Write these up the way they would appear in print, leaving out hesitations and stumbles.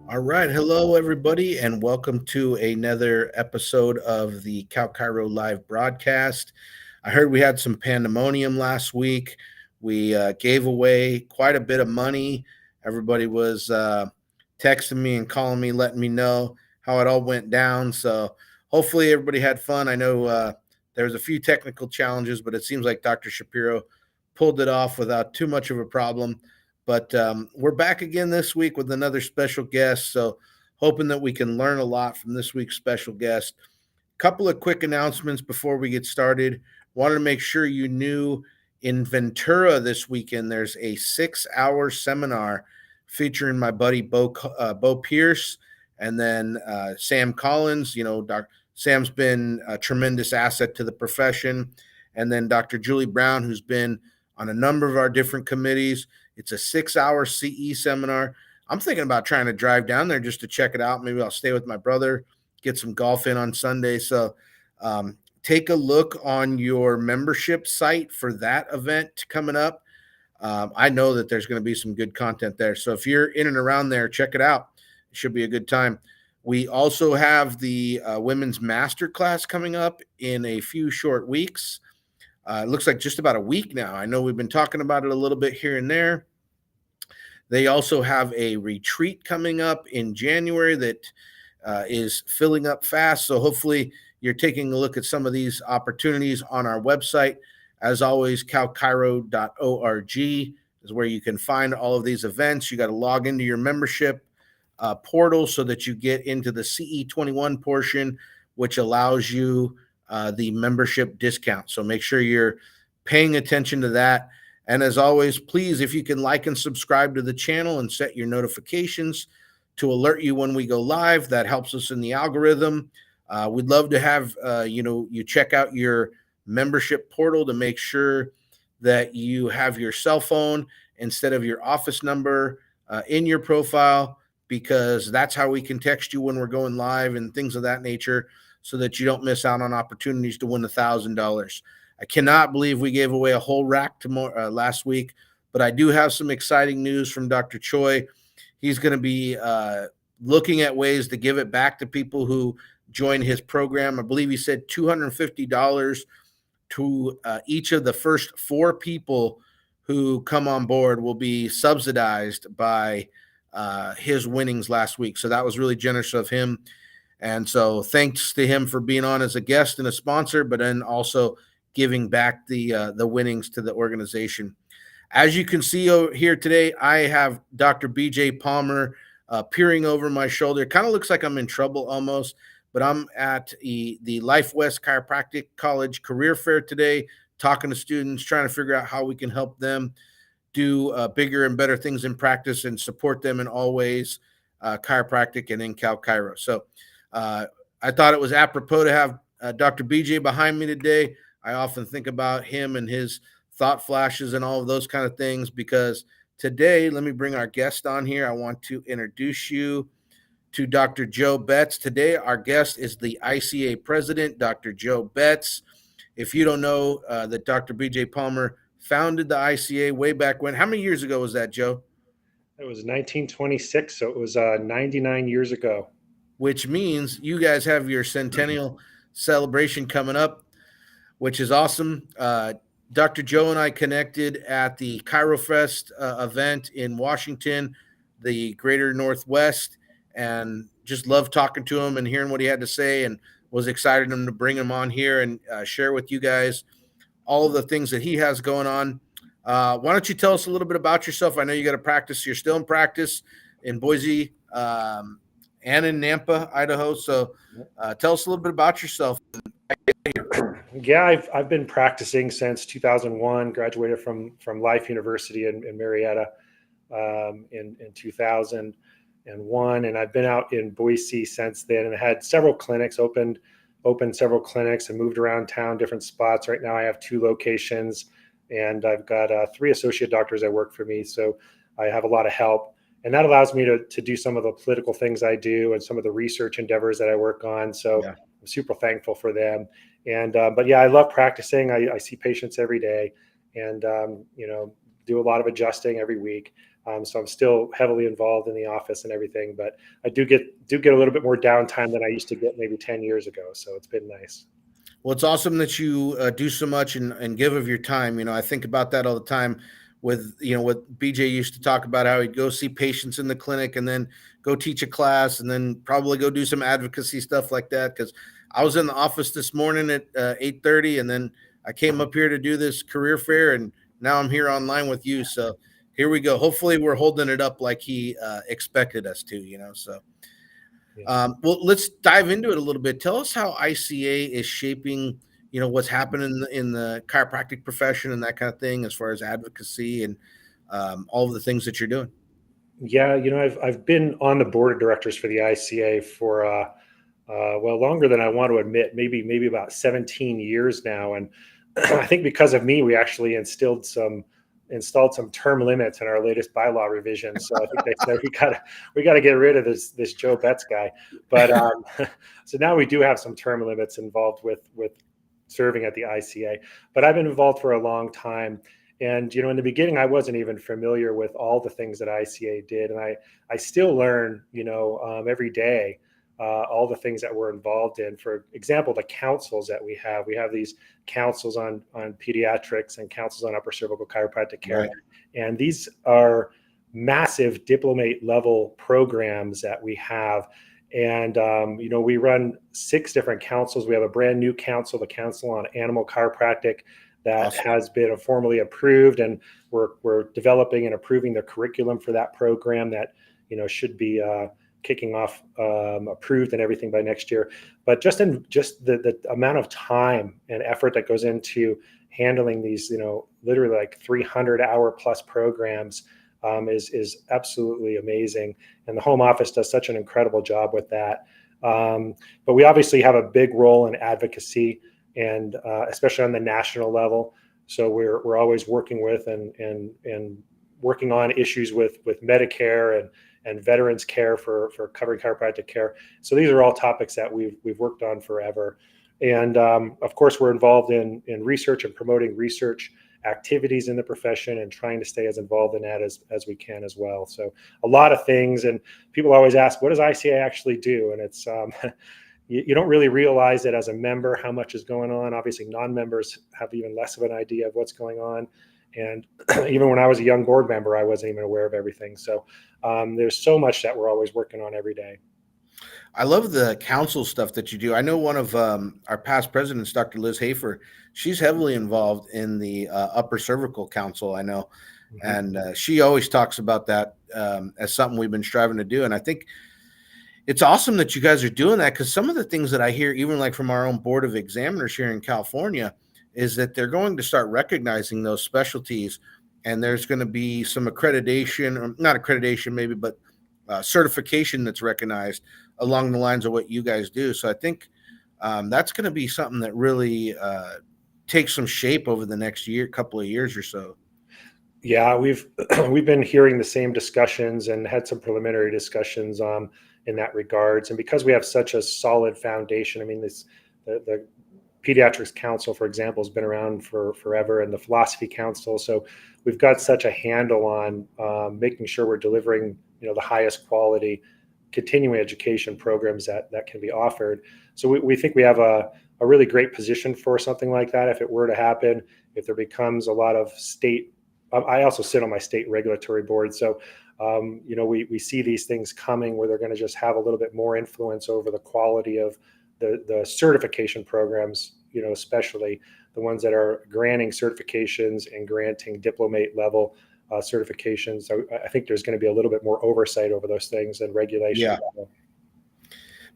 All right. Hello, everybody, and welcome to another episode of the Chiro Live broadcast. I heard we had some pandemonium last week. We gave away quite a bit of money. Everybody was texting me and calling me, letting me know how it all went down. So hopefully everybody had fun. I know there was a few technical challenges, but it seems like Dr. Shapiro pulled it off without too much of a problem. But we're back again this week with another special guest. So hoping that we can learn a lot from this week's special guest. Couple of quick announcements before we get started. Wanted to make sure you knew in Ventura this weekend, there's a 6-hour seminar featuring my buddy Bo Pierce and then Sam Collins. You know, Sam's been a tremendous asset to the profession. And then Dr. Julie Brown, who's been on a number of our different committees. It's a 6-hour CE seminar. I'm thinking about trying to drive down there just to check it out. Maybe I'll stay with my brother, get some golf in on Sunday. So take a look on your membership site for that event coming up. I know that there's going to be some good content there. So if you're in and around there, check it out. It should be a good time. We also have the Women's Masterclass coming up in a few short weeks. It looks like just about a week now. I know we've been talking about it a little bit here and there. They also have a retreat coming up in January that is filling up fast. So hopefully you're taking a look at some of these opportunities on our website. As always, calchiro.org is where you can find all of these events. You got to log into your membership portal so that you get into the CE21 portion, which allows you the membership discount. So make sure you're paying attention to that. And as always, please, if you can like and subscribe to the channel and set your notifications to alert you when we go live, that helps us in the algorithm. We'd love to have, you check out your membership portal to make sure that you have your cell phone instead of your office number in your profile, because that's how we can text you when we're going live and things of that nature, so that you don't miss out on opportunities to win $1,000. I cannot believe we gave away a whole rack last week, but I do have some exciting news from Dr. Choi. He's going to be looking at ways to give it back to people who join his program. I believe he said $250 to each of the first 4 people who come on board will be subsidized by his winnings last week. So that was really generous of him. And so thanks to him for being on as a guest and a sponsor, but then also giving back the winnings to the organization. As you can see here today, I have Dr. BJ Palmer peering over my shoulder. It kind of looks like I'm in trouble almost, but I'm at the Life West Chiropractic College Career Fair today, talking to students, trying to figure out how we can help them do bigger and better things in practice and support them in all ways, chiropractic and in Chiro. So I thought it was apropos to have Dr. BJ behind me today. I often think about him and his thought flashes and all of those kind of things, because today, let me bring our guest on here. I want to introduce you to Dr. Joe Betz. Today, our guest is the ICA president, Dr. Joe Betz. If you don't know that Dr. BJ Palmer founded the ICA way back when, how many years ago was that, Joe? It was 1926, so it was 99 years ago. Which means you guys have your Centennial celebration coming up, which is awesome. Dr. Joe and I connected at the ChiroFest event in Washington, the Greater Northwest, and just loved talking to him and hearing what he had to say, and was excited to bring him on here and share with you guys all of the things that he has going on. Why don't you tell us a little bit about yourself? I know you got to practice. You're still in practice in Boise and in Nampa, Idaho. So tell us a little bit about yourself. Yeah, I've been practicing since 2001. Graduated from Life University in Marietta in 2000. and I've been out in Boise since then, and had several clinics opened several clinics and moved around town, different spots. Right now I have 2 locations, and I've got 3 associate doctors that work for me. So I have a lot of help, and that allows me to do some of the political things I do and some of the research endeavors that I work on. So Yeah. I'm super thankful for them. And, but yeah, I love practicing. I see patients every day, and, do a lot of adjusting every week. So I'm still heavily involved in the office and everything, but I do get a little bit more downtime than I used to get maybe 10 years ago. So it's been nice. Well, it's awesome that you do so much and give of your time. I think about that all the time with, what BJ used to talk about, how he'd go see patients in the clinic and then go teach a class and then probably go do some advocacy stuff like that. Cause I was in the office this morning at 8:30, and then I came up here to do this career fair, and now I'm here online with you. So here we go. Hopefully we're holding it up like he expected us to, so. Yeah. Well, let's dive into it a little bit. Tell us how ICA is shaping, what's happening in the chiropractic profession and that kind of thing, as far as advocacy and all of the things that you're doing. Yeah. I've been on the board of directors for the ICA for, well, longer than I want to admit, maybe about 17 years now. And I think because of me, we actually installed some term limits in our latest bylaw revision. So I think they said we gotta get rid of this Joe Betz guy. But so now we do have some term limits involved with serving at the ICA. But I've been involved for a long time. And in the beginning, I wasn't even familiar with all the things that ICA did, and I still learn every day. All the things that we're involved in. For example, the councils that we have. We have these councils on pediatrics and councils on upper cervical chiropractic care. Right. And these are massive diplomate level programs that we have. And, we run 6 different councils. We have a brand new council, the Council on Animal Chiropractic, that Awesome. has been formally approved. And we're developing and approving the curriculum for that program that, should be kicking off approved and everything by next year. But just the amount of time and effort that goes into handling these, literally like 300-hour plus programs is absolutely amazing. And the home office does such an incredible job with that. But we obviously have a big role in advocacy, and especially on the national level. So we're always working with and working on issues with Medicare and veterans care for covering chiropractic care. So these are all topics that we've worked on forever. And of course, we're involved in research and promoting research activities in the profession and trying to stay as involved in that as we can as well. So a lot of things. And people always ask, what does ICA actually do? And it's you don't really realize it as a member how much is going on. Obviously, non-members have even less of an idea of what's going on. And even when I was a young board member, I wasn't even aware of everything. So there's so much that we're always working on every day. I love the council stuff that you do. I know one of our past presidents, Dr. Liz Hafer, she's heavily involved in the upper cervical council, I know. Mm-hmm. And she always talks about that as something we've been striving to do. And I think it's awesome that you guys are doing that, because some of the things that I hear, even like from our own board of examiners here in California, is that they're going to start recognizing those specialties, and there's going to be some accreditation, or not accreditation maybe, but certification that's recognized along the lines of what you guys do. So I think that's going to be something that really takes some shape over the next couple of years or so. Yeah, we've been hearing the same discussions and had some preliminary discussions in that regards. And because we have such a solid foundation, I mean, the Pediatrics Council, for example, has been around for forever, and the Philosophy Council. So we've got such a handle on making sure we're delivering, the highest quality continuing education programs that can be offered. So we think we have a really great position for something like that. If it were to happen, if there becomes a lot of state, I also sit on my state regulatory board. So, we see these things coming where they're going to just have a little bit more influence over the quality of the certification programs, especially the ones that are granting certifications and granting diplomate level certifications. So I think there's going to be a little bit more oversight over those things and regulation. Yeah.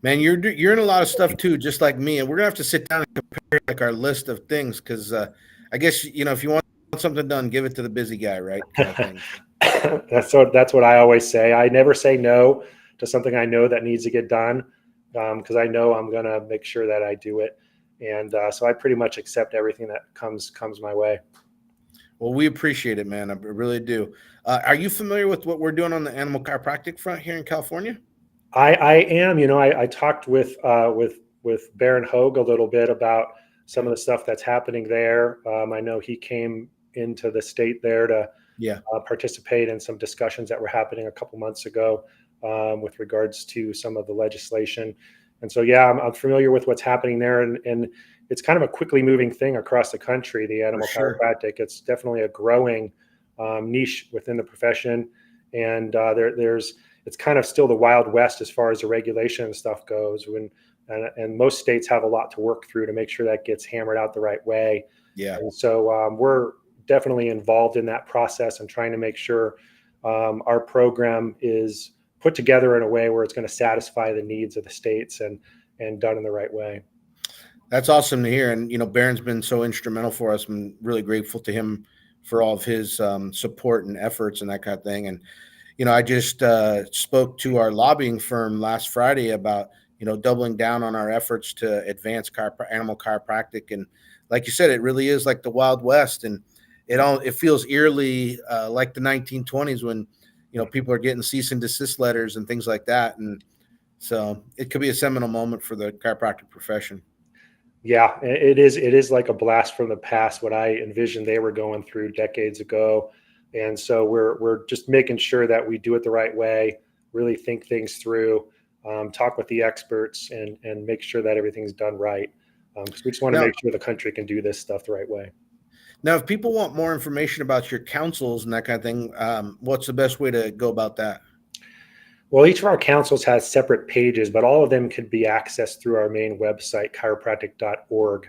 Man, you're in a lot of stuff too, just like me. And we're gonna have to sit down and compare like our list of things, because I guess if you want Want something done, give it to the busy guy, right? Kind of thing. So. That's what I always say. I never say no to something I know that needs to get done, because I know I'm gonna make sure that I do it, and so I pretty much accept everything that comes my way. Well, we appreciate it, man. I really do. Are you familiar with what we're doing on the animal chiropractic front here in California? I am. I talked with Baron Hogue a little bit about some Okay. of the stuff that's happening there. I know he came into the state there to Yeah. participate in some discussions that were happening a couple months ago, with regards to some of the legislation. And so, yeah, I'm familiar with what's happening there, and it's kind of a quickly moving thing across the country. The For animal sure. chiropractic, it's definitely a growing niche within the profession, and there's it's kind of still the Wild West as far as the regulation and stuff goes. And most states have a lot to work through to make sure that gets hammered out the right way. Yeah. And so we're definitely involved in that process and trying to make sure our program is put together in a way where it's going to satisfy the needs of the states and done in the right way. That's awesome to hear. And, Baron's been so instrumental for us. I'm really grateful to him for all of his support and efforts and that kind of thing. And, I just spoke to our lobbying firm last Friday about, doubling down on our efforts to advance animal chiropractic. And like you said, it really is like the Wild West. And it feels eerily like the 1920s when, people are getting cease and desist letters and things like that. And so it could be a seminal moment for the chiropractic profession. Yeah, it is. It is like a blast from the past, what I envisioned they were going through decades ago. And so we're just making sure that we do it the right way, really think things through, talk with the experts, and make sure that everything's done right. Because we just want to Now, make sure the country can do this stuff the right way. now, if people want more information about your councils and that kind of thing, what's the best way to go about that? Well, each of our councils has separate pages, but all of them can be accessed through our main website, chiropractic.org.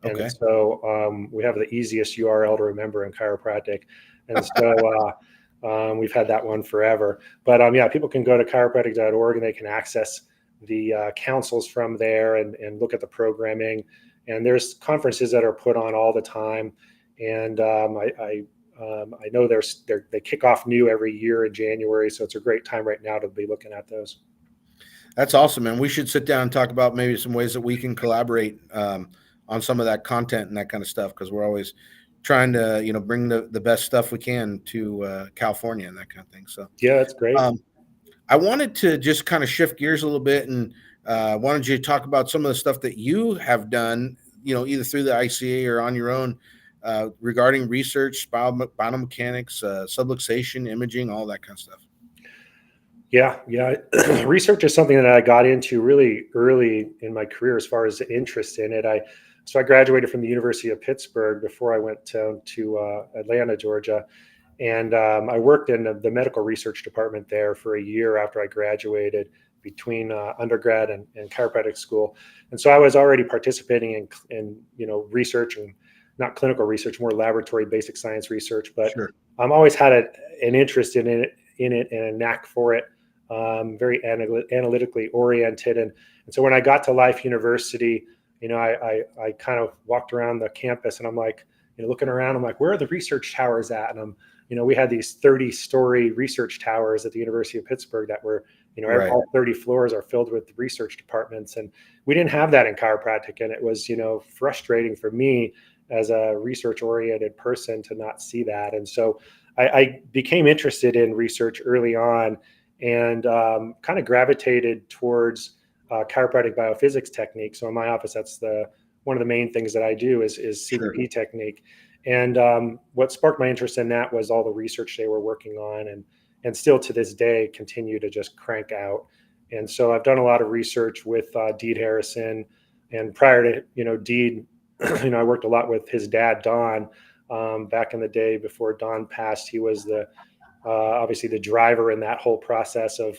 And Okay. so we have the easiest URL to remember in chiropractic. And so we've had that one forever. But yeah, people can go to chiropractic.org and they can access the councils from there and look at the programming. And there's conferences that are put on all the time. And I know they kick off new every year in January, so it's a great time right now to be looking at those. That's awesome, man. We should sit down and talk about maybe some ways that we can collaborate on some of that content and that kind of stuff, because we're always trying to, bring the best stuff we can to California and that kind of thing. So, Yeah, that's great. um, I wanted to just kind of shift gears a little bit and wanted you to talk about some of the stuff that you have done, either through the ICA or on your own, regarding research, biomechanics, subluxation, imaging, all that kind of stuff. Yeah. Research is something that I got into really early in my career as far as interest in it. I graduated from the University of Pittsburgh before I went to Atlanta, Georgia. And I worked in the medical research department there for a year after I graduated, between undergrad and chiropractic school. And so I was already participating in research, and not clinical research, more laboratory basic science research. But Sure. I've always had an interest in it and a knack for it, very analytically oriented. And so when I got to Life University, I kind of walked around the campus and I'm like, looking around, I'm like, where are the research towers at? And we had these 30-story research towers at the University of Pittsburgh that were, Right. all 30 floors are filled with research departments. And we didn't have that in chiropractic. And it was, frustrating for me as a research oriented person to not see that. And so I became interested in research early on, and kind of gravitated towards chiropractic biophysics technique. So in my office, that's one of the main things that I do is Sure. CBP technique. And what sparked my interest in that was all the research they were working on, and still to this day continue to just crank out. And so I've done a lot of research with Deed Harrison, and prior to Deed, I worked a lot with his dad Don. Back in the day before Don passed, he was obviously the driver in that whole process of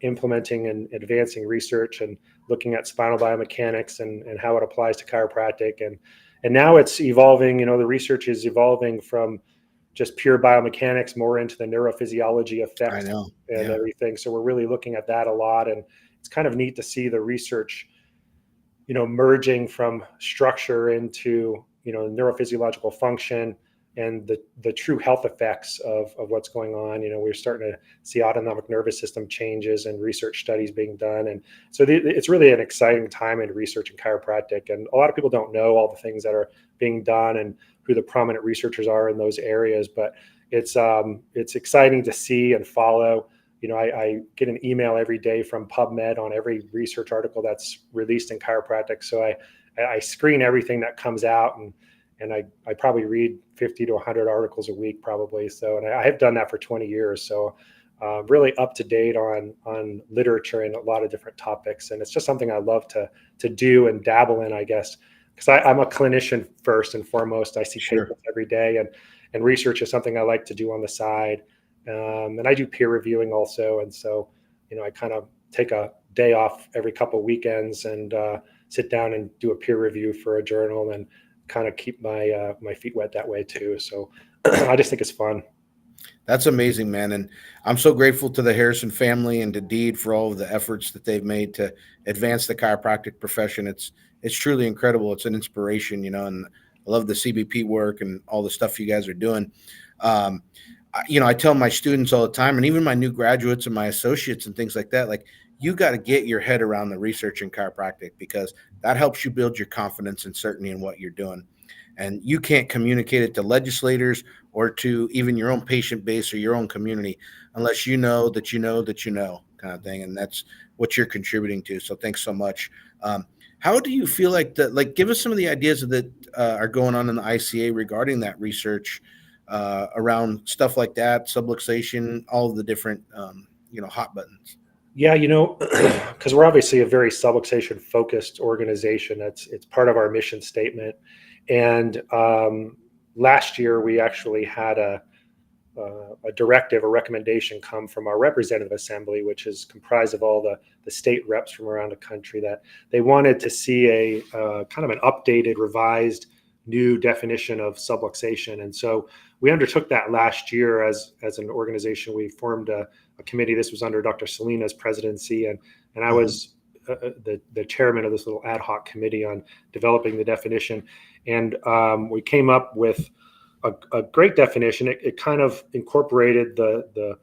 implementing and advancing research and looking at spinal biomechanics and how it applies to chiropractic. And now it's evolving, the research is evolving from just pure biomechanics more into the neurophysiology I effects know. and Yeah. everything. So we're really looking at that a lot. And it's kind of neat to see the research, merging from structure into, neurophysiological function, the true health effects of what's going on. We're starting to see autonomic nervous system changes and research studies being done. And so it's really an exciting time in research in chiropractic. And a lot of people don't know all the things that are being done and who the prominent researchers are in those areas, but it's exciting to see and follow. I get an email every day from PubMed on every research article that's released in chiropractic. So I screen everything that comes out, and I probably read 50 to 100 articles a week probably. So, and I have done that for 20 years. So really up to date on literature and a lot of different topics. And it's just something I love to do and dabble in, I guess, because I'm a clinician first and foremost. I see patients every day, and research is something I like to do on the side. And I do peer reviewing also. And so, I kind of take a day off every couple of weekends and sit down and do a peer review for a journal and kind of keep my feet wet that way too. So I just think it's fun. That's amazing, man. And I'm so grateful to the Harrison family and to Deed for all of the efforts that they've made to advance the chiropractic profession. It's truly incredible. It's an inspiration, and I love the CBP work and all the stuff you guys are doing. I tell my students all the time, and even my new graduates and my associates and things like that, like, you got to get your head around the research in chiropractic, because that helps you build your confidence and certainty in what you're doing. And you can't communicate it to legislators or to even your own patient base or your own community unless you know that you know that you know, kind of thing. And that's what you're contributing to. So thanks so much. How do you feel like give us some of the ideas that are going on in the ICA regarding that research around stuff like that, subluxation, all of the different, hot buttons? Yeah, because we're obviously a very subluxation focused organization. It's part of our mission statement. And last year we actually had a directive, a recommendation come from our representative assembly, which is comprised of all the state reps from around the country, that they wanted to see a kind of an updated, revised, new definition of subluxation. And so we undertook that last year as an organization. We formed a committee. This was under Dr. Salina's presidency, and I was the chairman of this little ad hoc committee on developing the definition. And we came up with a great definition. It kind of incorporated the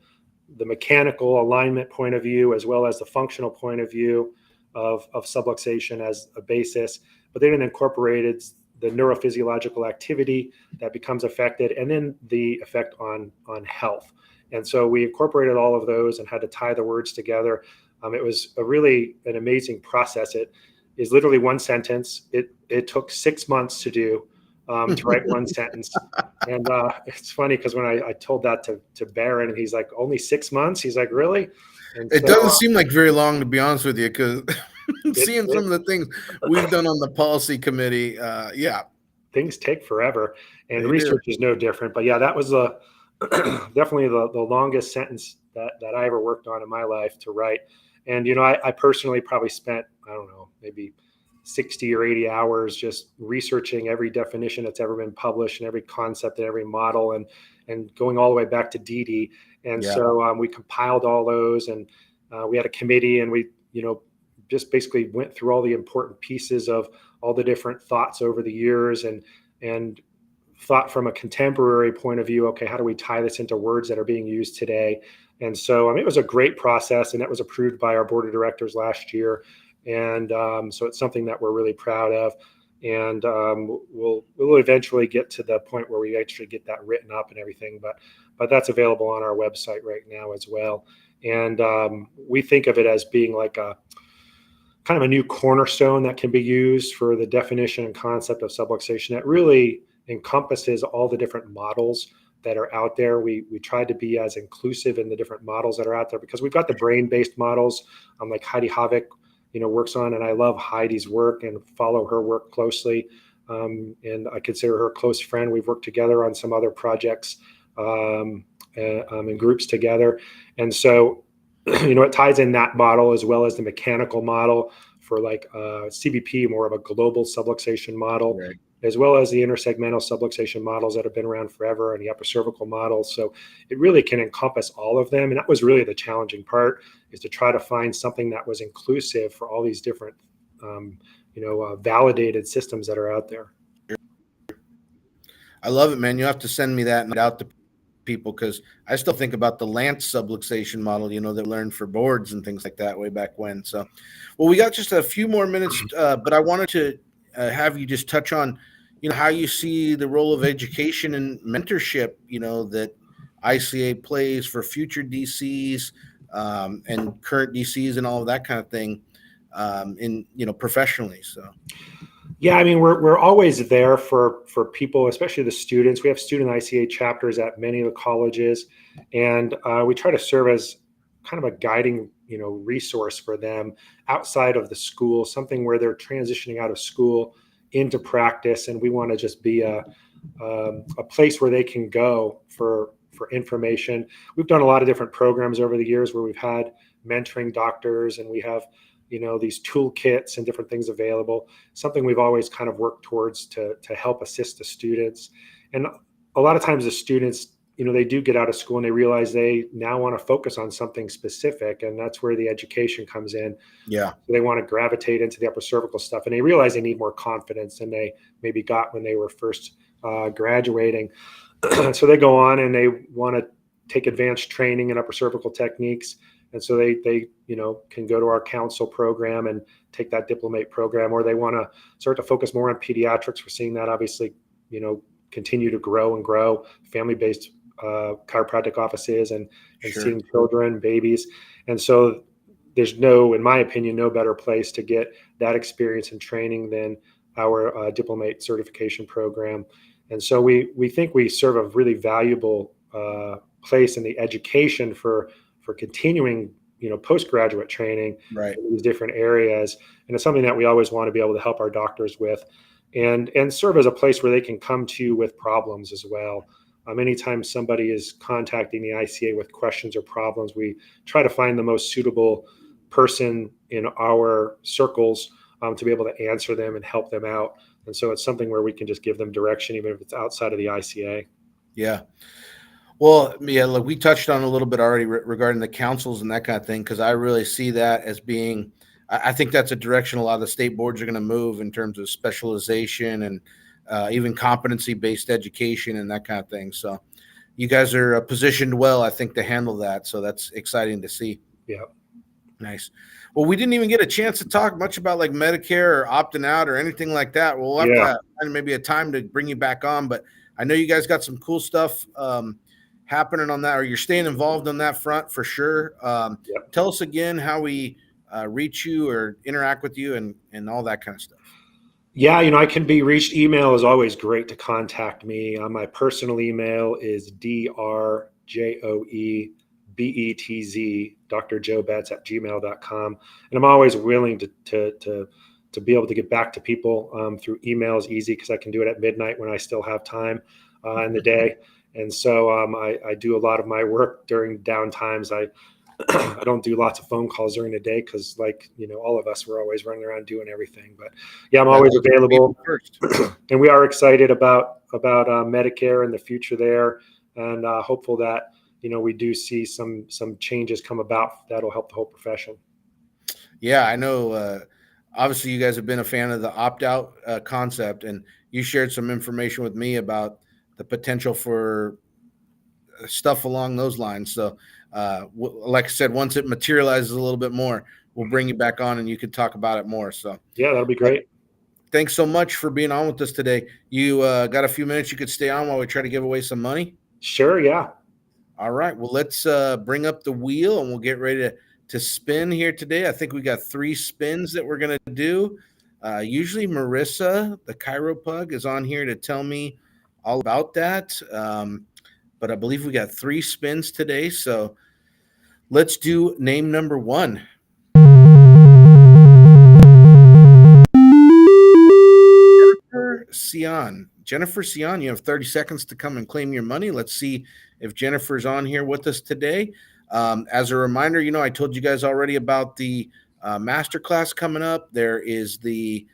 mechanical alignment point of view as well as the functional point of view of subluxation as a basis, but then it incorporated the neurophysiological activity that becomes affected, and then the effect on health. And so we incorporated all of those and had to tie the words together. It was really an amazing process. It is literally one sentence. It took 6 months to do, to write one sentence. And it's funny because when I told that to Barron, he's like, only 6 months? He's like, really? And it doesn't seem like very long, to be honest with you, because seeing some of the things we've done on the policy committee, things take forever, and research is no different. But yeah, that was definitely the longest sentence that I ever worked on in my life to write. And, I personally probably spent, I don't know, maybe 60 or 80 hours just researching every definition that's ever been published and every concept and every model, and going all the way back to DD. And so we compiled all those, and we had a committee, and we, just basically went through all the important pieces of all the different thoughts over the years, and thought from a contemporary point of view, okay, how do we tie this into words that are being used today? And so, it was a great process, and that was approved by our board of directors last year. And so it's something that we're really proud of. And we'll eventually get to the point where we actually get that written up and everything, but that's available on our website right now as well. And we think of it as being like a kind of a new cornerstone that can be used for the definition and concept of subluxation. That really encompasses all the different models that are out there. We tried to be as inclusive in the different models that are out there, because we've got the brain-based models, like Heidi Havik, works on, and I love Heidi's work and follow her work closely. And I consider her a close friend. We've worked together on some other projects in groups together. And so, it ties in that model as well as the mechanical model for like CBP, more of a global subluxation model, right, as well as the intersegmental subluxation models that have been around forever, and the upper cervical models. So it really can encompass all of them. And that was really the challenging part, is to try to find something that was inclusive for all these different, validated systems that are out there. I love it, man. You have to send me that and out to people because I still think about the Lance subluxation model, that we learned for boards and things like that way back when. So, well, we got just a few more minutes, but I wanted to have you just touch on, how you see the role of education and mentorship, that ICA plays for future DCs and current DCs and all of that kind of thing in, professionally. So. Yeah, I mean, we're always there for people, especially the students. We have student ICA chapters at many of the colleges, and we try to serve as kind of a guiding, resource for them outside of the school, something where they're transitioning out of school into practice, and we want to just be a place where they can go for information. We've done a lot of different programs over the years where we've had mentoring doctors, and we have these toolkits and different things available, something we've always kind of worked towards to help assist the students. And a lot of times the students, they do get out of school and they realize they now want to focus on something specific, and that's where the education comes in. Yeah. They want to gravitate into the upper cervical stuff, and they realize they need more confidence than they maybe got when they were first graduating. So they go on and they want to take advanced training in upper cervical techniques. And so they can go to our council program and take that diplomate program, or they want to start to focus more on pediatrics. We're seeing that obviously, continue to grow and grow, family-based chiropractic offices and Sure. seeing children, babies. And so there's in my opinion, no better place to get that experience and training than our diplomate certification program. And so we think we serve a really valuable place in the education for continuing, postgraduate training Right. in these different areas. And it's something that we always want to be able to help our doctors with, and serve as a place where they can come to with problems as well. Anytime somebody is contacting the ICA with questions or problems, we try to find the most suitable person in our circles to be able to answer them and help them out. And so it's something where we can just give them direction, even if it's outside of the ICA. Yeah. Well, yeah, look, we touched on a little bit already regarding the councils and that kind of thing, because I really see that as being, I think that's a direction a lot of the state boards are going to move in terms of specialization and even competency-based education and that kind of thing. So you guys are positioned well, I think, to handle that. So that's exciting to see. Yeah. Nice. Well, we didn't even get a chance to talk much about like Medicare or opting out or anything like that. We'll have to find maybe a time to bring you back on, but I know you guys got some cool stuff happening on that, or you're staying involved on that front for sure. Tell us again how we reach you or interact with you and all that kind of stuff. Yeah, I can be reached. Email is always great to contact me. My personal email is drjoebetz, Dr. Joe Betz at gmail.com. And I'm always willing to be able to get back to people through email is easy because I can do it at midnight when I still have time in the day. And so I do a lot of my work during downtimes. I don't do lots of phone calls during the day because, all of us, we're always running around doing everything. But yeah, I'm always available. And we are excited about Medicare and the future there, and hopeful that we do see some changes come about that'll help the whole profession. Yeah, I know. Obviously, you guys have been a fan of the opt-out concept, and you shared some information with me about the potential for stuff along those lines. So, like I said, once it materializes a little bit more, we'll bring you back on and you can talk about it more. So, yeah, that'll be great. Thanks so much for being on with us today. You got a few minutes you could stay on while we try to give away some money? Sure, yeah. All right. Well, let's bring up the wheel and we'll get ready to spin here today. I think we got 3 spins that we're going to do. Usually Marissa, the chiropug, is on here to tell me all about that. But I believe we got 3 spins today. So let's do name number 1. Jennifer Sion, you have 30 seconds to come and claim your money. Let's see if Jennifer's on here with us today. As a reminder, I told you guys already about the masterclass coming up. There is the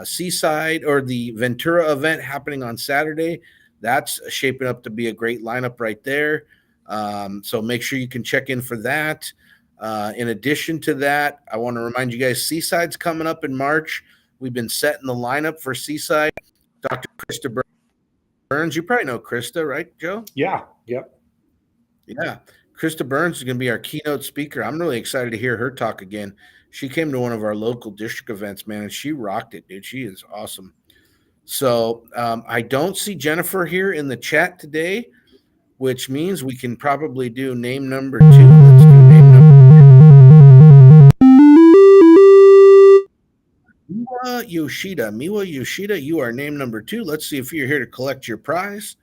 Seaside or the Ventura event happening on Saturday. That's shaping up to be a great lineup right there. So make sure you can check in for that. In addition to that, I want to remind you guys, Seaside's coming up in March. We've been setting the lineup for Seaside. Dr. Christopher Burns. You probably know Krista, right, Joe? Yeah. Yep. Yeah. Krista Burns is going to be our keynote speaker. I'm really excited to hear her talk again. She came to one of our local district events, man, and she rocked it, dude. She is awesome. So I don't see Jennifer here in the chat today, which means we can probably do name number 2. Let's do name number Miwa Yoshida. Miwa Yoshida, you are name number 2. Let's see if you're here to collect your prize.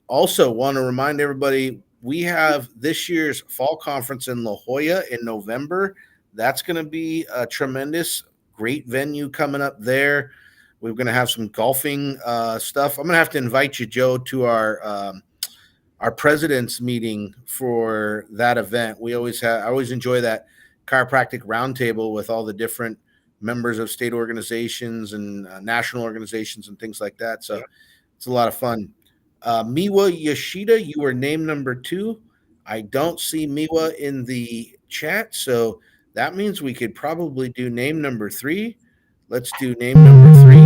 Also, want to remind everybody we have this year's fall conference in La Jolla in November. That's going to be a tremendous, great venue coming up there. We're going to have some golfing stuff. I'm going to have to invite you, Joe, to our president's meeting for that event. I always enjoy that chiropractic roundtable with all the different members of state organizations and national organizations and things like that. So it's a lot of fun. Miwa Yoshida, you were name number 2. I don't see Miwa in the chat, so that means we could probably do name number 3. Let's do name number 3.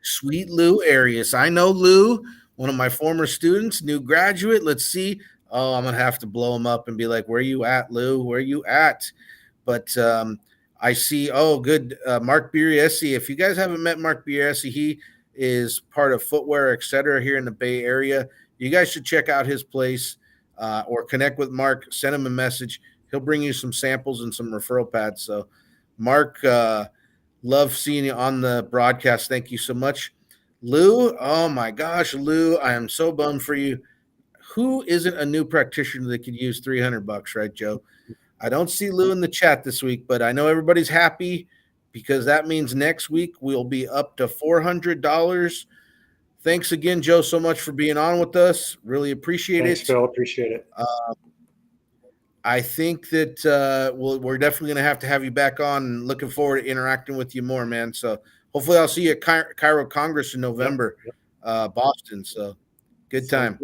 Sweet Lou Arias. I know Lou, one of my former students, new graduate. Let's see. Oh, I'm going to have to blow him up and be like, where you at, Lou? Where you at? But I see, good. Mark Bieriesi. If you guys haven't met Mark Bieriesi, he is part of Footwear, etc. here in the Bay Area. You guys should check out his place or connect with Mark. Send him a message. He'll bring you some samples and some referral pads. So, Mark, love seeing you on the broadcast. Thank you so much. Lou, oh my gosh, Lou, I am so bummed for you. Who isn't a new practitioner that could use $300, right, Joe? I don't see Lou in the chat this week, but I know everybody's happy because that means next week we'll be up to $400. Thanks again, Joe, so much for being on with us. Really appreciate it. Thanks, Phil. Appreciate it. I think that we're definitely going to have you back on, and looking forward to interacting with you more, man. So hopefully I'll see you at Chiro Congress in November, Boston. So good time.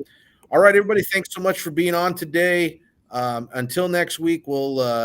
All right, everybody. Thanks so much for being on today. Until next week, we'll